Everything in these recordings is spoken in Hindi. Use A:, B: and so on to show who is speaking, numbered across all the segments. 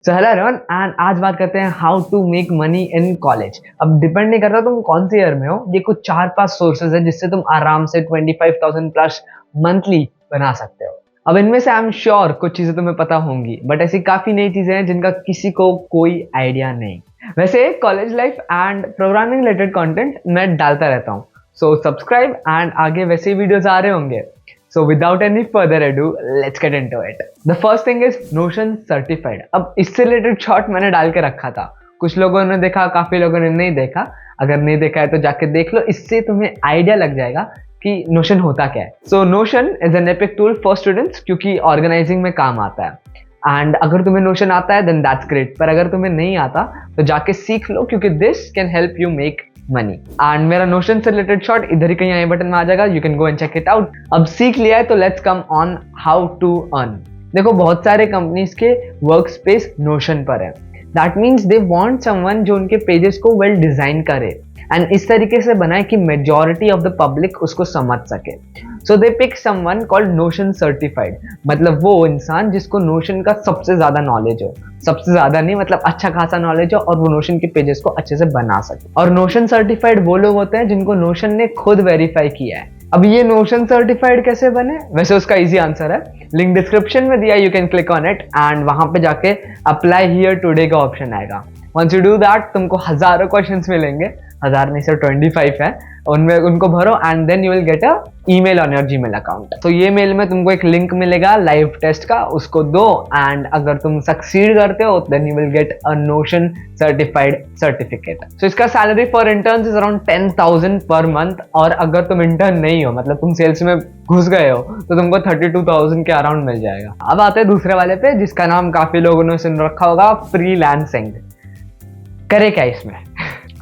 A: सो हेलो एवरीवन एंड आज बात करते हैं how to make money in college. अब डिपेंड नहीं करता तुम कौन सी ईयर में हो, ये कुछ 4-5 सोर्सेज है जिससे तुम आराम से 25,000 प्लस मंथली बना सकते हो। अब इनमें से आई एम श्योर कुछ चीजें तुम्हें पता होंगी, बट ऐसी काफी नई चीजें हैं जिनका किसी को कोई आइडिया नहीं। वैसे college life and programming related content मैं डालता रहता हूँ, सो सब्सक्राइब एंड आगे वैसे ही वीडियोस आ रहे होंगे। So without any further ado, let's get into it. The first thing is Notion Certified. अब इससे रिलेटेड शॉर्ट मैंने डाल के रखा था, कुछ लोगों ने देखा, काफी लोगों ने नहीं देखा। अगर नहीं देखा है तो जाके देख लो, इससे तुम्हें आइडिया लग जाएगा कि नोशन होता क्या है। So Notion is an epic tool for students क्योंकि ऑर्गेनाइजिंग में काम आता है। एंड अगर तुम्हें नोशन आता है देन दैट्स ग्रेट, पर अगर तुम्हें नहीं आता तो जाके सीख लो क्योंकि this can help you make money. And मेरा नोशन से रिलेटेड शॉर्ट इधर ही कहीं आई बटन में आ जाएगा, you can go and check it out. अब सीख लिया है तो let's come on how to earn. देखो बहुत सारे कंपनीज के वर्क स्पेस नोशन पर है। That means they want someone जो उनके पेजेस को वेल डिजाइन करे एंड इस तरीके से बनाए कि मेजॉरिटी ऑफ द पब्लिक उसको समझ सके। So they pick someone called Notion certified, मतलब वो इंसान जिसको नोशन का सबसे ज्यादा नॉलेज हो, सबसे ज्यादा नहीं मतलब अच्छा खासा नॉलेज हो और वो नोशन के पेजेस को अच्छे से बना सके। और नोशन सर्टिफाइड वो लोग होते हैं जिनको नोशन ने खुद वेरीफाई किया है। अब ये नोशन सर्टिफाइड कैसे बने, वैसे उसका इजी आंसर है, लिंक डिस्क्रिप्शन में दिया, you can click on it and वहां पे जाके अप्लाई हियर टुडे का ऑप्शन आएगा। वंस यू डू दैट तुमको हजारों क्वेश्चंस मिलेंगे, हजार नहीं सिर्फ 25 है, उनमें उनको भरो and then you will get a email on your Gmail account. तो ये मेल में तुमको एक लिंक मिलेगा लाइव टेस्ट का, उसको दो एंड अगर तुम सक्सीड करते हो then you will get a Notion certified certificate. So इसका salary for interns is around 10,000 per month, और अगर तुम इंटर्न नहीं हो मतलब तुम सेल्स में घुस गए हो तो तुमको 32,000 के अराउंड मिल जाएगा। अब आते हैं दूसरे वाले पे जिसका नाम काफी लोगों ने सुन रखा होगा, फ्रीलांसिंग। करे क्या इसमें?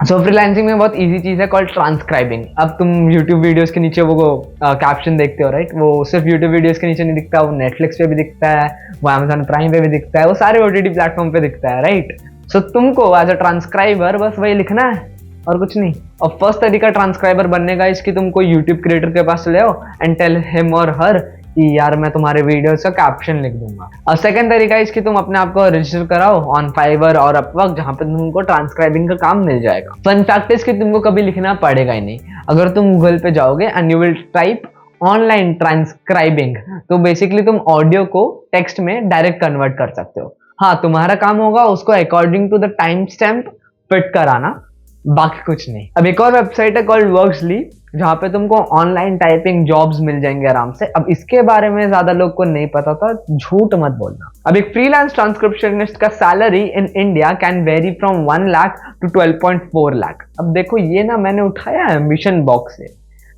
A: सो फ्रीलांसिंग में बहुत इजी चीज है कॉल्ड ट्रांसक्राइबिंग। अब तुम YouTube वीडियोस के नीचे वो कैप्शन देखते हो राइट, वो सिर्फ YouTube वीडियोस के नीचे नहीं दिखता, वो Netflix पे भी दिखता है, वो Amazon प्राइम पे भी दिखता है, वो सारे OTT प्लेटफॉर्म पे दिखता है राइट। सो तुमको एज अ ट्रांसक्राइबर बस वही लिखना है और कुछ नहीं। और फर्स्ट तरीका ट्रांसक्राइबर बनने का इसकी तुम कोई यूट्यूब क्रिएटर के पास ले आओ एंड टेल हिम और हर कि यार मैं तुम्हारे वीडियोस का कैप्शन लिख दूंगा। और सेकंड तरीका इसकी तुम अपने आप को रजिस्टर कराओ ऑन फाइवर और अपवर्क, जहां पे तुमको ट्रांसक्राइबिंग का काम मिल जाएगा। फन फैक्ट इज कि तुमको कभी लिखना पड़ेगा ही नहीं। अगर तुम गूगल पे जाओगे and you will type online transcribing, तो बेसिकली तुम ऑडियो को टेक्स्ट में डायरेक्ट कन्वर्ट कर सकते हो। हाँ, तुम्हारा काम होगा उसको according to the time stamp fit कराना, बाकी कुछ नहीं। अब एक और वेबसाइट है कॉल्ड वर्क्सली, जहां पे तुमको ऑनलाइन टाइपिंग जॉब्स मिल जाएंगे आराम से। अब इसके बारे में ज्यादा लोग को नहीं पता था, झूठ मत बोलना। अब एक फ्रीलांस ट्रांसक्रिप्शनिस्ट का salary in India can vary from 1 lakh to 12.4 lakh. अब देखो ये ना मैंने उठाया है मिशन बॉक्स से,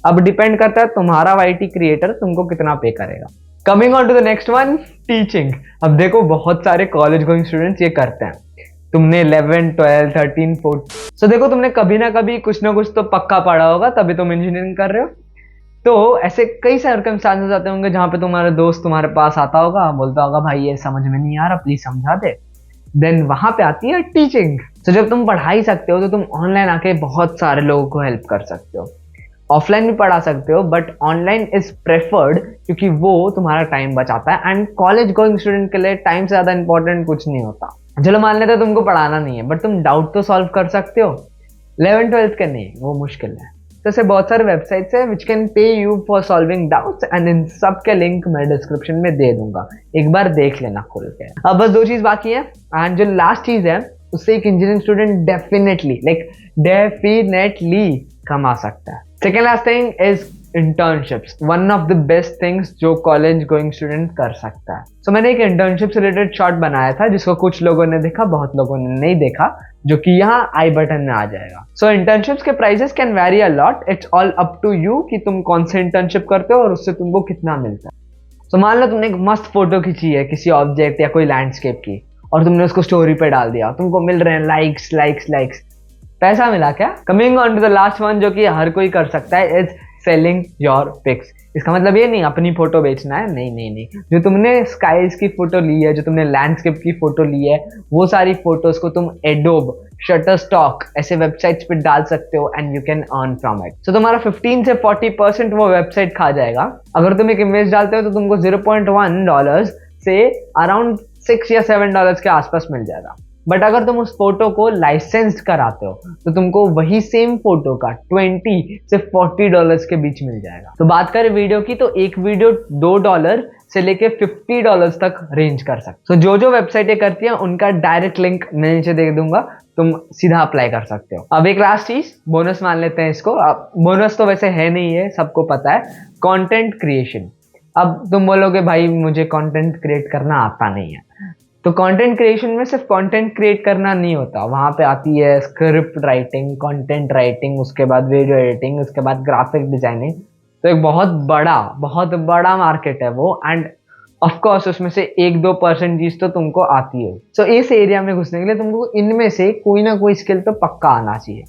A: अब डिपेंड करता है तुम्हारा वाईटी क्रिएटर तुमको कितना पे करेगा। Coming on to the next one, teaching. अब देखो बहुत सारे कॉलेज गोइंग स्टूडेंट्स ये करते हैं। तुमने 11, 12, 13, 14 सो देखो तुमने कभी ना कभी कुछ ना कुछ तो पक्का पढ़ा होगा, तभी तुम इंजीनियरिंग कर रहे हो। तो ऐसे कई सर्कमस्टांसेस आते होंगे जहां पे तुम्हारा दोस्त तुम्हारे पास आता होगा, बोलता होगा भाई ये समझ में नहीं आ रहा प्लीज समझा दे। देन वहां पे आती है टीचिंग। तो जब तुम पढ़ाई सकते हो तो तुम ऑनलाइन आके बहुत सारे लोगों को हेल्प कर सकते हो। ऑफलाइन भी पढ़ा सकते हो बट ऑनलाइन इज प्रेफर्ड क्योंकि वो तुम्हारा टाइम बचाता है एंड कॉलेज गोइंग स्टूडेंट के लिए टाइम से ज्यादा इंपॉर्टेंट कुछ नहीं होता। चलो मान लेते तुमको पढ़ाना नहीं है बट तुम डाउट तो सॉल्व कर सकते हो। 11, 12 के नहीं, वो मुश्किल है। तो ऐसे बहुत सारे वेबसाइट्स है which can pay you for solving doubts and in सब के लिंक मैं डिस्क्रिप्शन में दे दूंगा, एक बार देख लेना खुल के। अब बस 2 चीज बाकी है एंड जो लास्ट चीज है उससे एक इंजीनियरिंग स्टूडेंट डेफिनेटली कमा सकता है। Second last thing is internships, one of the best things जो कॉलेज गोइंग स्टूडेंट कर सकता है। सो मैंने एक इंटर्नशिप से रिलेटेड शॉर्ट बनाया था जिसको कुछ लोगों ने देखा, बहुत लोगों ने नहीं देखा, जो कि यहाँ आई बटन में आ जाएगा। सो इंटर्नशिप्स के prices can vary a lot, it's all up to you कि तुम कौन से इंटर्नशिप करते हो और उससे तुमको कितना मिलता है। सो मान लो तुमने एक मस्त फोटो खींची है किसी ऑब्जेक्ट या कोई लैंडस्केप की और तुमने उसको स्टोरी पे डाल दिया, तुमको मिल रहे हैं लाइक्स, पैसा मिला क्या? Coming on to the last one जो कि हर कोई कर सकता है, इज सेलिंग योर पिक्स। इसका मतलब ये नहीं अपनी फोटो बेचना है, नहीं। जो तुमने स्काईज की फोटो ली है, जो तुमने लैंडस्केप की फोटो ली है, वो सारी फोटोज को तुम एडोब, शटरस्टॉक ऐसे वेबसाइट्स पे डाल सकते हो and you can earn from it. So तुम्हारा 15 से 40% वो वेबसाइट खा जाएगा। अगर तुम एक इमेज डालते हो तो तुमको $0.1 से अराउंड $6 या $7 के आसपास मिल जाएगा। बट अगर तुम उस फोटो को लाइसेंस्ड कराते हो तो तुमको वही सेम फोटो का $20 से $40 के बीच मिल जाएगा। तो बात करें वीडियो की, तो एक वीडियो $2 से लेके $50 तक रेंज कर सकते हो। जो वेबसाइटें करती हैं उनका डायरेक्ट लिंक मैं नीचे दे दूंगा, तुम सीधा अप्लाई कर सकते हो। अब एक लास्ट चीज, बोनस मान लेते हैं इसको। अब बोनस तो वैसे है नहीं है, सबको पता है, कंटेंट क्रिएशन। अब तुम बोलोगे भाई मुझे कंटेंट क्रिएट करना आता नहीं है, तो कंटेंट क्रिएशन में सिर्फ कंटेंट क्रिएट करना नहीं होता, वहां पे आती है स्क्रिप्ट राइटिंग, कंटेंट राइटिंग, उसके बाद वीडियो एडिटिंग, उसके बाद ग्राफिक डिजाइनिंग। तो एक बहुत बड़ा मार्केट है वो, एंड ऑफ कोर्स उसमें से 1-2% चीज तो तुमको आती है। सो इस एरिया में घुसने के लिए तुमको इनमें से कोई ना कोई स्किल तो पक्का आना चाहिए।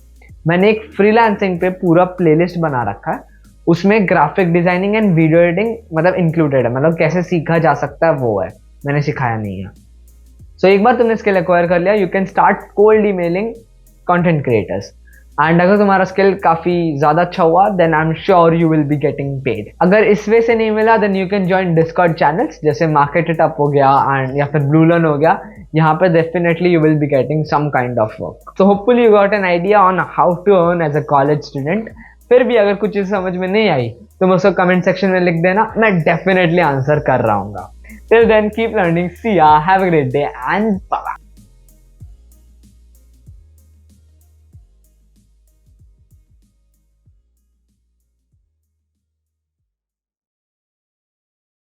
A: मैंने एक फ्रीलांसिंग पे पूरा प्लेलिस्ट बना रखा है, उसमें graphic designing and video editing मतलब इंक्लूडेड है, मतलब कैसे सीखा जा सकता है वो है, मैंने सिखाया नहीं है। सो एक बार तुमने स्किल एक्वायर कर लिया, you can start cold emailing content creators, and अगर तुम्हारा स्किल काफी ज्यादा अच्छा हुआ then I am sure you will be getting paid. अगर इस वे से नहीं मिला then you can join Discord channels जैसे मार्केट इट अप हो गया एंड या फिर ब्लूलर्न हो गया, यहाँ पे definitely you will be getting some kind of work. So hopefully you got an idea on how to earn as a college student. फिर भी अगर कुछ चीज समझ में नहीं आई तो मुझको कमेंट सेक्शन में लिख देना, मैं डेफिनेटली आंसर कर रहा हूँ। Till then, keep learning. See ya. Have a great day and bye.